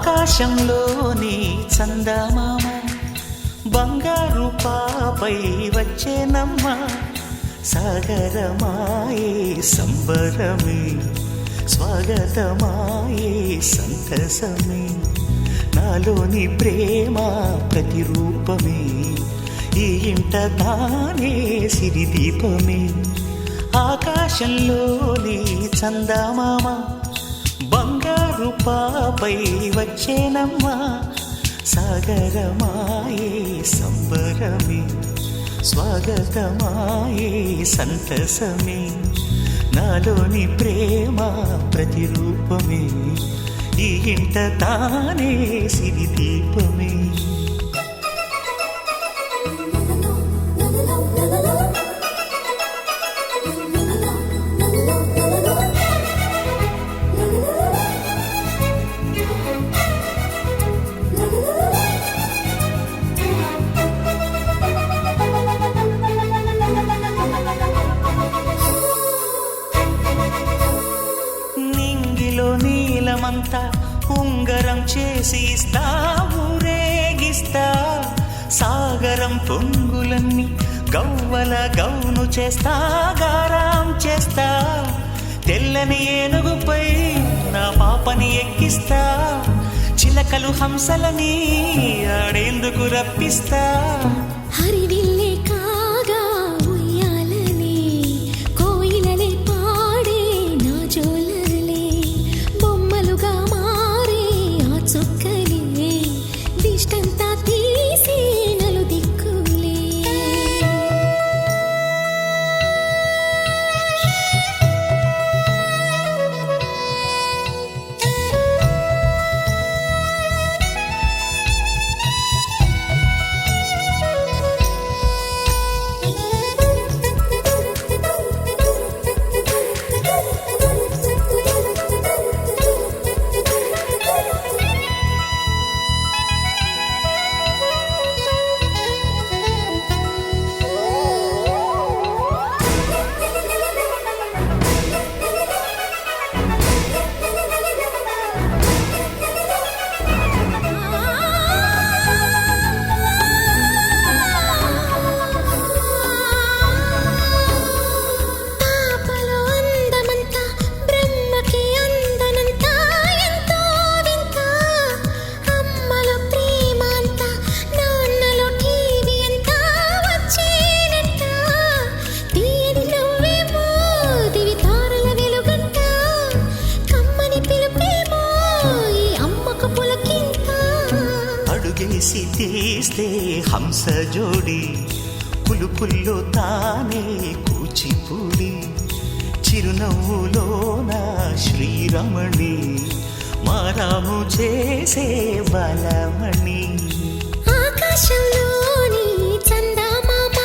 ఆకాశంలోని చందమామ బంగారు పాపై వచ్చేనమ్మ సాగరమాయే సంబరమే స్వాగతమాయే సంతసమే నాలోని ప్రేమ ప్రతిరూపమే ఈ ఇంట తానే సిరిదీపమే ఆకాశంలోని చందమామ బంగారు పాపై వచ్చేనమ్మా సాగరమాయే సంబరమే స్వాగతమాయే సంతసమే నాలోని ప్రేమ ప్రతిరూపమే ఈ ఇంట తానే సిరిదీపమే నీలమంతా ఉంగరం చేసి ఇస్తా ఊరేగిస్తా సాగరం పొంగులన్నీ గవ్వల గౌను చేస్తా గారాం చేస్తా తెల్లని ఏనుగుపై నా పాపని ఎక్కిస్తా చిలకలు హంసలని ఆడేందుకు రప్పిస్తా హరివిల్లే కాగా ఉయ్యాలనే కోయిలలే పాడే నా జోలలే బొమ్మలుగా మారే ఆ చొక్కలే దిష్టంతా తీసి నలు దిక్కులే అడుగేసి తీస్తే హంస జోడి కులుకుల్లో తానే కూచిపూడి చిరునవ్వులోన శ్రీరమణి మారాము చేసే బలమణి ఆకాశంలోని చందమామ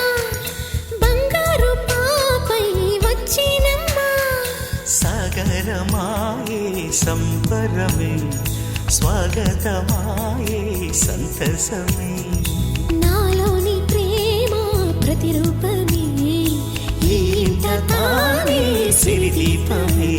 బంగారు పాపై వచ్చినమ్మా సాగరమాయే సంబరమే స్వాగతమాయే సంతసమే నాలోని ప్రేమ ప్రతిరూపమే ఈ ఇంట తానే సిరిదీపమే